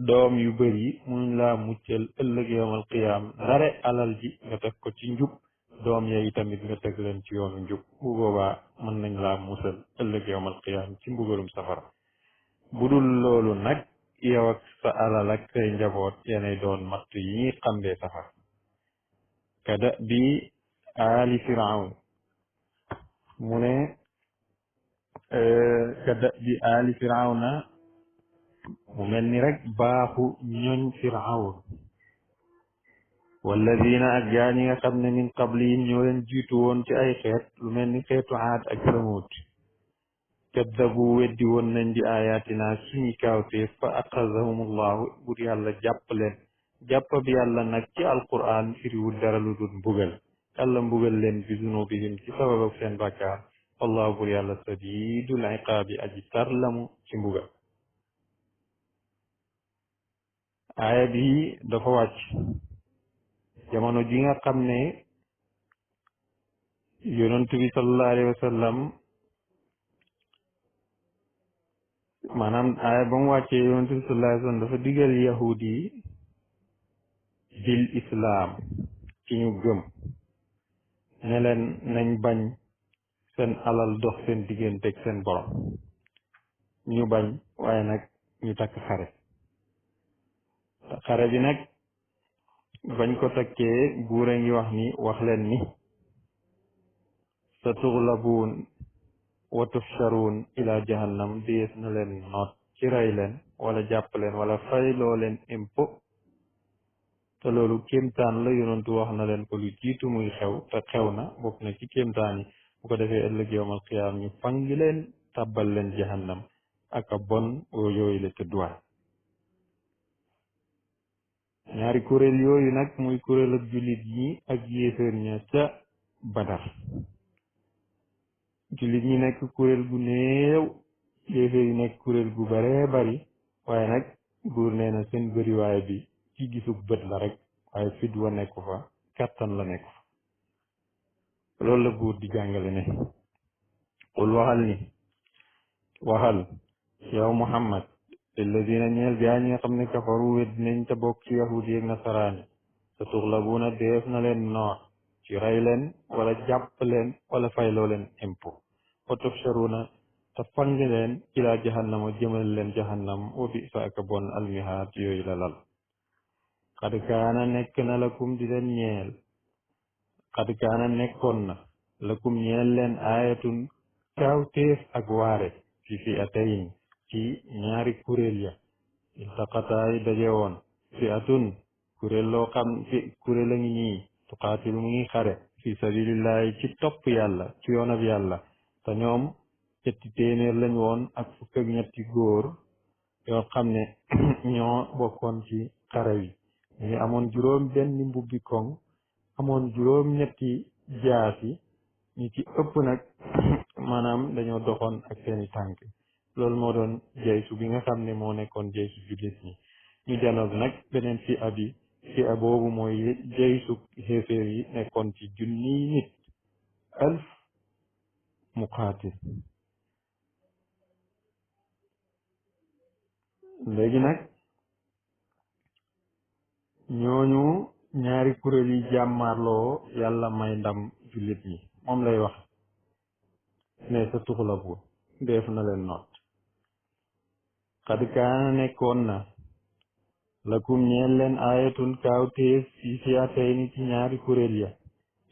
doom yu bëri mënuñ laa muccal ëllëg yowmal qiyaam ndare alal ji nga teg ko ci njub doom yooyu tamit nga teg leen ci yoonu njub bu boobaa mën nañ laa musal ëllëg yowmal qiyaam ci mbugalum safara bu dul loolu nag yow ak sa alal ak say njaboot yenay doon matt yi ñuy xambee safara kada bi aali firawn mu ne kada bi aali firawna mu mel ni rek baaxu ñoñ firawn walladina ak gaa ñi nga xam ne min qablihim ñoo leen jiitu woon ci ay xeet lu mel ni xeetu aad ak samut kaddabu weddi woon nañ di ayatina suñu kaawteef fa axazahumullahu bur yàlla jàpp leen jàpp bi yàlla nag ci alquran firiwul dara lu dul mbugal yàlla mbugal leen bi zunubihim ci sababak seen bàkkaar wallahu bur yàlla sadidul iqaabi aji tarlamu ci mbugal aaya bi dafa wàcc jamono ji nga xam ne yonent bi sallallahu alayhi wa sallam maanaam aaya ba mu wàccee yonent bi sallallahu alayhi wa sallam dafa digal yahud yi bil islaam ci ñu gëm ne leen nañ bañ seen alal dox seen digganteeg seen borom ñu bañ waaye nag ñu takk xare bi nag bañ ko takkee buur a ngi wax ni wax leen ni sa tuglabuun wa tuhsharuun ila jahannam dees na leen noot ci rey leen wala jàpp leen wala fayloo leen impôt te loolu kéemtaan la yonentu wax na leen ko lu jiitu muy xew te xew na bokk na ci kéemtaan yi bu ko defee ëllëg yowmal qiyaam ñu fangi leen tàbbal leen jahannam ak a bon yooyu la tëdduwaay ñaari kuréel yooyu nag muy kuréel ak jullit ñi ak yéeféer ña ca Badar jullit ñi nekk kuréel gu néew yéeféer yi nekk kuréel gu baree bari waaye nag buur nee na seen bëriwaay bi ci gisug bët la rek waaye fit wa nekku fa kattan la nekku fa loolu la buur di jàngale ne qul waxal yow Muhammad alladina ñeel gaa ñi nga xam ne kafaru wedd nañ te bokk ci yahudi ak nasaraani sa tuxlabuuna deef na leen noor ci rey leen wala jàpp leen wala fayloo leen impôt wa tuhsharuuna te fang leen ilaa jahannama jëmal leen jahannam wa bi'sa ak bon almihaad yooyu la lal xad kaana nekk na lakum di leen ñeel xad kaana nekkoon na lakum ñeel leen aayatun kaawteef ak waare fi fi'atayn ci ñaari kuréel ya iltaqataa yi daje woon fi'atun kuréel loo xam kuréel a ngi nii tuqaatilu mu ngi xare fi sabilillahi ci topp yàlla ci yoonab yàlla te ñoom ñetti téeméer lañ woon ak fukk ak ñetti góor yoo xam ne ñoo bokkoon ci xare wi ñu ngi amoon juróom benn mbubbi koŋ amoon juróom ñetti jaasi ñi ci ëpp nag maanaam dañoo doxoon ak seeni tànk loolu moo doon jaysu bi nga xam ne moo nekkoon jaysu jullit ñi ñu janoog nag beneen fi a boobu mooy jaysu xéeféer yi nekkoon ci junniy nit alf muqaatil léegi nag ñooñu ñaari kuréel yi jàmmaarloo yàlla may ndam jullit ñi moom lay wax ne sa tuxlabu def na leen noot xad kaana nekkoon na lakum ñeel leen aayatun kaawteef fi fi'atayni ci ñaari kuréel ya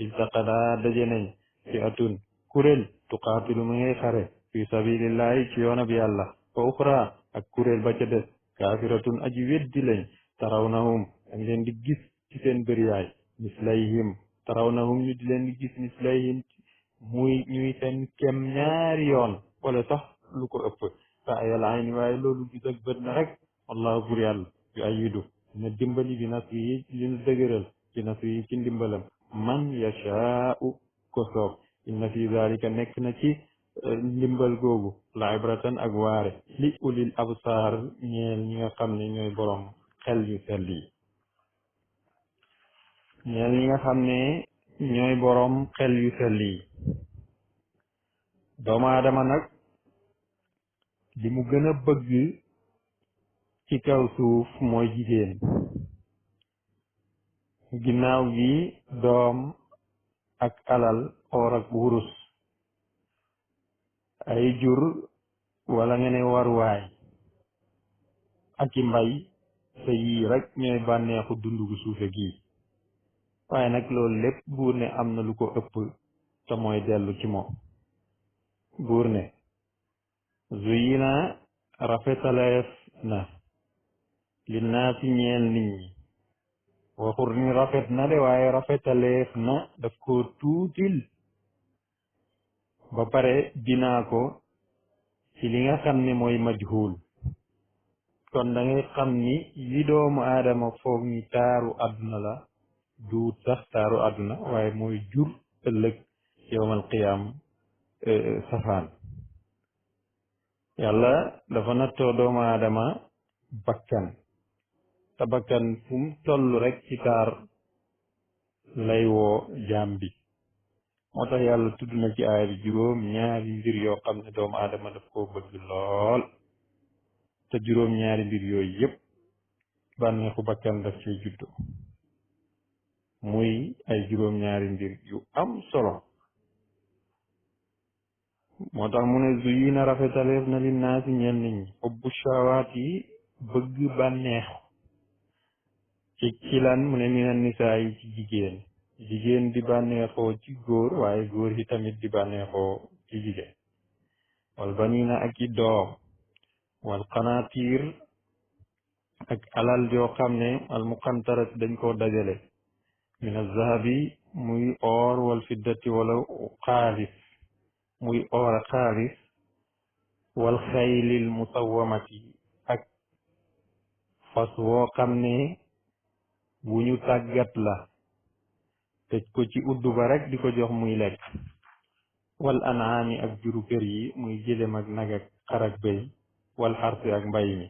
iltaqadaa daje nañ fi'atun kuréel tuqaatilu mu ngay xare fi sabilillahi ci yoonab yàlla wa uxra ak kuréel ba ca des kaafiratun aji weddi lañ tarawnahum dañ leen di gis ci seen bëriyaay mislayhim tarawnahum ñu di leen di gis mislayhim ñuy seen kem ñaari yoon wala sax lu ko ëpp ra'yal ayni waaye loolu gis ak bët na rek wallahu bur yàlla yu ayidu dina dimbali bi nasrihi dina dëgëral bi nasrihi ci ndimbalam man yashaa'u ko soob inna fi zalika nekk na ci ndimbal googu la ibratan ak waare li ulil absaar ñeel ñi nga xam ne ñooy borom xel yu sell yi ñeel ñi nga xam ne ñooy borom xel yu sell yi doomu aadama nag li mu gën a bëgg ci kaw suuf mooy jigéen ginnaaw gi doom ak alal or ak wurus ay jur wala nga ne waruwaay ak i mbay te yii rek ñooy bànneexu dundu gu suufe gii waaye nag loolu lépp buur ne am na lu ko ëpp te mooy dellu ci moom buur ne zuyina rafetaleef na li naa ci ñeel nit ñi waxur ni rafet na de waaye rafetaleef na daf ko tuutil ba pare dinaa ko ci li nga xam ne mooy majhul kon da ngay xam ni yi doomu aadama foog ni taaru àdduna la duut sax taaru àdduna waaye mooy jur ëllëg yowmal qiyaam safaan yàlla dafa nattoo doomu aadama bakkan te bakkan fu mu toll rek ci taar lay woo jaam bi moo tax yàlla tudd na ci aaya bi juróom ñaari mbir yoo xam ne doomu aadama daf koo bëgg lool te juróom ñaari mbir yooyu yépp bànneexu bakkan daf ci juddu muy ay juróom ñaari mbir yu am solo moo tax mu ne zuyina rafetaleef na linnaasi ñeel nit ñi xubbu shawaat yi bëgg bànneex ci lan mu ne minan nisaa yi ci jigéen di bànneexoo ci góor waaye góor yi tamit di bànneexoo ci jigéen wal banina ak i doom wal qanaatiir ak alal joo xam ne al muqantarat dañ koo dajale min az-zahabi muy or wal fiddati wala xaalis muy or ak xaalis wal xaylil musawamati ak fas woo xam ne bu ñu tàggat la tëj ko ci uddu ba rek di ko jox muy lekk wal anaami ak juru kër yi muy jëlem ak nag ak xar ak béy wal xarsi ak mbay mi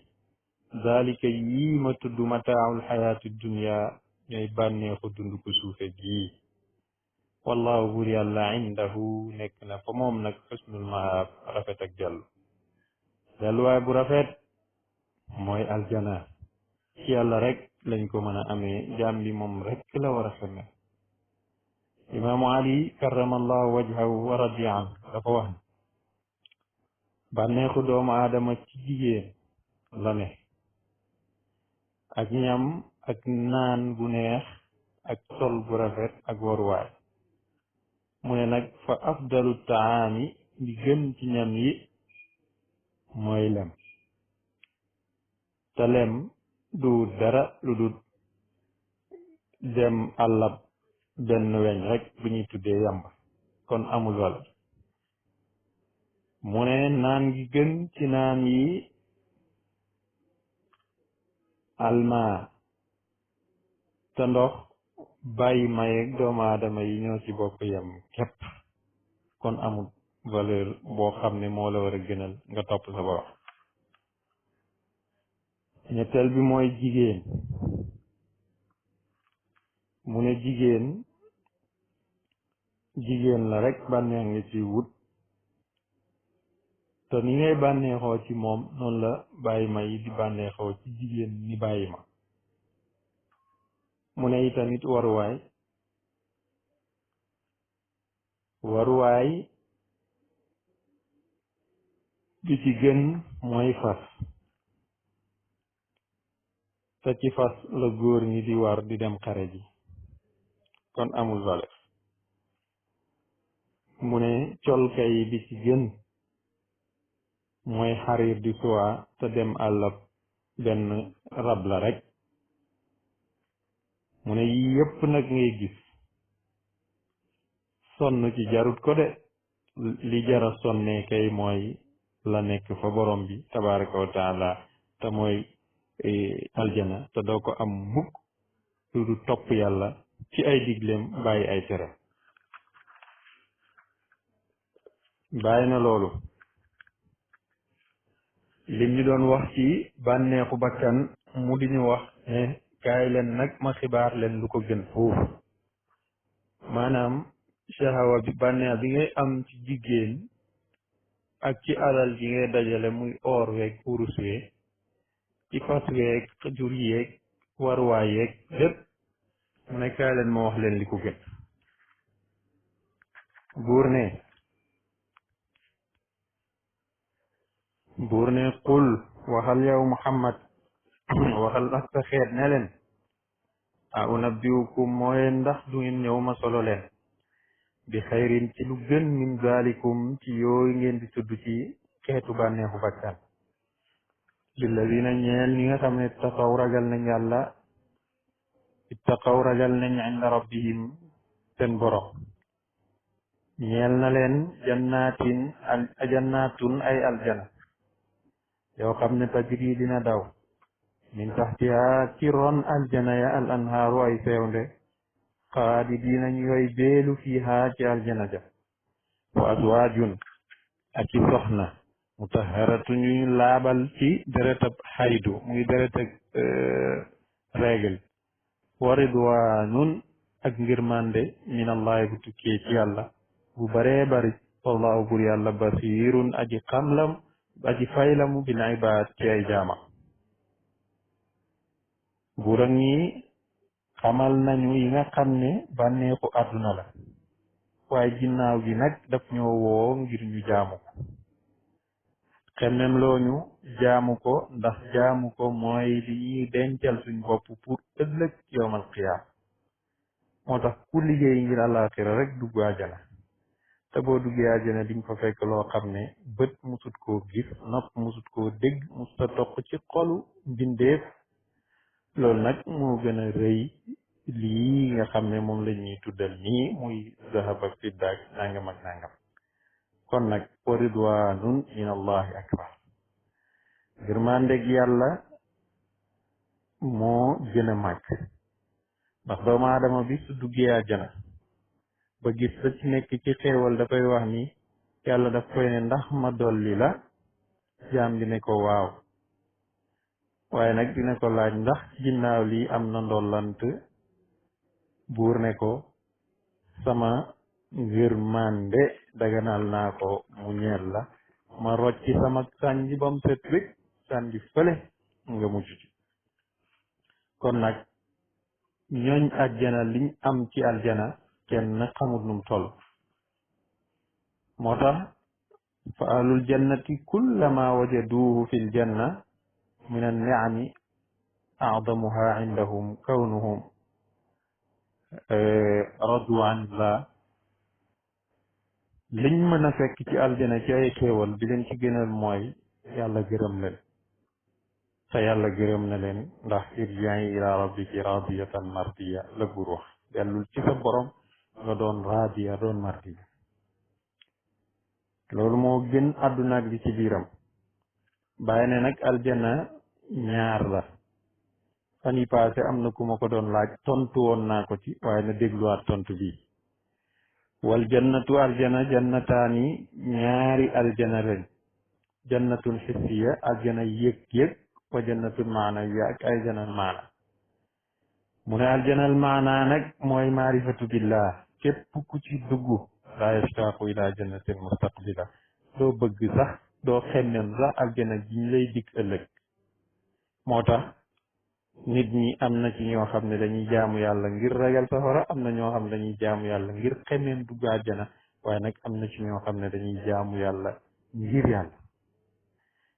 zalika yii ma tudd mataaul xayaati dunya ñooy bànneexu dund ko suufe gii wallahu bur yàlla indahu nekk na fa moom nag xusnul maab rafet ak dellu delluwaay bu rafet mooy aljana ci yàlla rek lañ ko mën a amee jaam bi moom rek la war a xemme imaamu ali karamallahu wajhahu wa radiya an dafa wax bànneexu doomu aadama ci jigéen la ne ak ñam ak naan bu neex ak sol bu rafet ak waruwaay mu ne nag fa afdalu taami li gën ci ñam yi mooy lem te lem du dara lu dul dem àllab benn weñ rek bu ñuy tuddee yàmb kon amul wala mu ne naan gi gën ci naan yi almaa te ndox bàyyi mayeeg doomu aadama yi ñoo ci bokk yem képp kon amul valeur boo xam ne moo la war a gënal nga topp sa borom ñetteel bi mooy jigéen mu ne jigéen la rek bànneex nga ci wut te ni ngay bànneexoo ci moom noonu la bàyyi ma yi di bànneexoo ci jigéen ni bàyyi ma mu ne itamit waruwaay bi ci gën mooy fas te ci fas la góor ñi di war di dem xare ji kon amul valeur mu ne colkay bi ci gën mooy xariir di suwa te dem àllab benn rab la rek mu ne yii yépp nag ngay gis sonn ci jarut ko de li jara sonne kay mooy la nekk fa borom bi tabaraka wa taala te mooy aljana te doo ko am mukk lu du topp yàlla ci ay digleem bàyyi ay tere bàyyi na loolu lim ñu doon wax ci bànneexu bakkan mu di ñu wax ne kaay leen nag ma xibaar leen lu ko gën foofu maanaam shahawa bi bànneex bi ngay am ci jigéen ak ci alal ji ngay dajale muy or weeg urus weeg ci fas weeg jur yeeg waruwaay yeeg lépp mu ne kaay leen ma wax leen li ko gën buur ne qul waxal yow Muhammad waxal ak sa xeet ne leen a unabbiukum mooy ndax du ngeen ñëw ma solo leen bi xayrin ci lu gën min zalikum ci yooyu ngeen di tudd ci xeetu bànneexu bakkan lilladina ñeel ñi nga xam ne ittaqaw ragal nañ yàlla ittaqaw ragal nañ inda rabbihim seen borom ñeel na leen jannatun ay aljana yoo xam ne tajri dina daw min taxtiha ci ron aljana ya al anhaaru ay sewnde xaalidina ñooy beelu fiiha ci aljana ja wa azwaajun ak ci soxna mutaharatu ñuy laabal ci deretab xaydu muy deretab règle wa ridwanun ak ngirmande min allahi bu tukkee ci yàlla bu baree bari wallahu bur yàlla basirun aji xamlam aji faylamu bil ibaad ci ay jaama buur ak ñi xamal nañu yi nga xam ne bànneexu àdduna la waaye ginnaaw gi nag daf ñoo woo ngir ñu jaamu ko xemmem looñu jaamu ko ndax jaamu ko mooy li ñuy dencal suñ bopp pour ëllëg yowmal qiyaam moo tax ku liggéey ngir àllaaxira rek dugg àjjana te boo duggee àjjana di nga fa fekk loo xam ne bët musut koo gis nopp musut koo dégg musut a toq ci xolu mbindeef loolu nag moo gën a rëy lii nga xam ne moom la ñuy tuddal nii muy zahab ak fidda ak nangam ak nangam kon nag wa ridwanun min allahi akbar ngërmandeg yàlla moo gën a màgg ndax doomu aadama bi su duggee àjjana ba gis la ci nekk ci xéewal dafay wax ni yàlla daf koy ne ndax ma dolli la jaam di ne ko waaw waaye nag dina ko laaj ndax ginnaaw lii am na ndollant buur ne ko sama ngërmande daganal naa ko mu ñeel la ma rocci sama sànji bam set rek sànji fële nga mucc ci kon nag ñooñ aljana liñ am ci aljana kenn xamut num toll moo tax fa ahlul jannati kullama wajaduhu fi ljanna min anniami acdamuha indahum kawnuhum radu anillah liñ mën a fekk ci aljana ci ay xéewal bi leen ci gënal mooy yàlla gërëm leen te yàlla gërëm na leen ndax irji'i ila rabbiki radiyatan mardiya la buur wax dellul ci sa borom nga doon radiya doon mardiya loolu moo gën àdduna ak li ci biiram bàyyi ne nag aljana ñaar la fan yi passé am na ku ma ko doon laaj tontu woon naa ko ci waaye na dégluwaat tontu bii wal jannatu aljana jannataani ñaari aljana lañ jannatun xissiya aljana yëg-yëg wa jannatun maanawiya ak aljana maana mu ne aljanal maana nag mooy maarifatu billah képp ku ci dugg laa yashtaqu ila jannatin mustaqbila doo bëgg sax doo xemmem sax aljana jiñ lay dikk ëllëg moo tax nit ñi am na ci ñoo xam ne dañuy jaamu yàlla ngir ragal safara am na ñoo xam ne dañuy jaamu yàlla ngir xemmem dugg aljana waaye nag am na ci ñoo xam ne dañuy jaamu yàlla ngir yàlla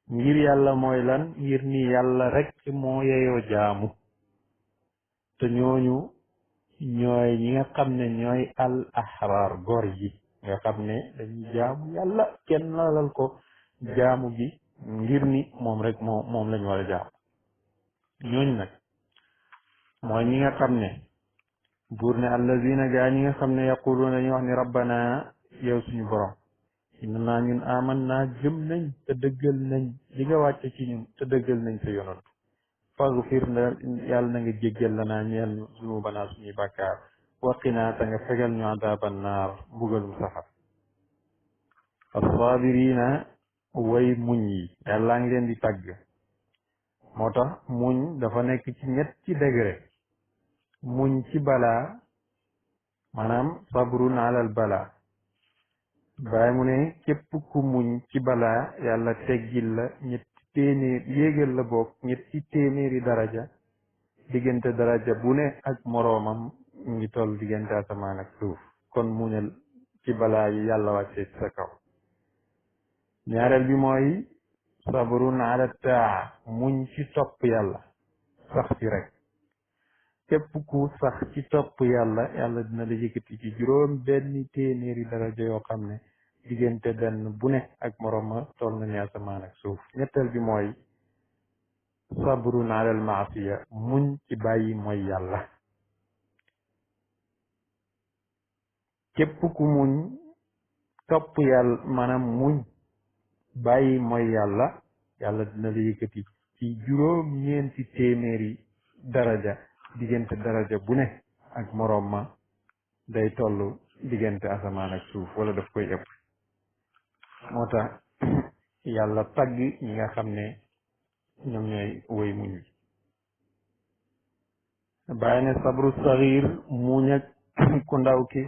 ngir yàlla mooy lan ngir ni yàlla rek moo yeyoo jaamu te ñooñu ñooy ñi nga xam ne ñooy al ahrar góor yi nga xam ne dañuy jaamu yàlla kenn lalal ko jaamu gi ngir ni moom rek moom lañ war a jaamu ñooñu nag mooy ñi nga xam ne buur ne allazina gaa ñi nga xam ne yaquluuna dañuy wax ni rabbana yow suñu borom inna naa ñun aman naa gëm nañ te dëggal nañ li nga wàcce ci ñun te dëggal nañ sa yonant faghfir na yàlla na nga jéggal la naa ñeel ñu zunubanaa suñuy bàkkaar waqinaa te nga fegal ñu adaaban naar mbugalum safar assaabirina way muñ yi yàllaa ngi leen di tàgg moo tax muñ dafa nekk ci ñetti degré muñ ci balaa maanaam sabrun alal balaa bàyyi mu ne képp ku muñ ci balaa yàlla teggil la ñetti téeméer yéegal la bokk ñetti téeméeri daraja diggante daraja bu ne ak moroomam ngi toll diggante asamaan ak suuf kon muñal ci balaa yi yàlla wàccee ci sa kaw ñaareel bi mooy sabrun ala taa muñ ci topp yàlla sax ci rek képp ku sax ci topp yàlla yàlla dina la yëkkati ci juróom benn téeméeri daraja yoo xam ne diggante benn bu ne ak moroom ma toll na ni asamaan ak suuf ñetteel bi mooy sabrun alal maasiya muñ ci bàyyi mooy yàlla képp ku muñ topp yàlla maanaam muñ bàyyi mooy yàlla yàlla dina la yëkkati ci juróom ñeenti téeméeri daraja diggante daraja bu ne ak moroom ma day toll diggante asamaan ak suuf wala daf koy ëpp moo tax yàlla tagg ñi nga xam ne ñoom ñooy woy muñ bàyyi ne sabru saxiir muñ ak ku ndaw ki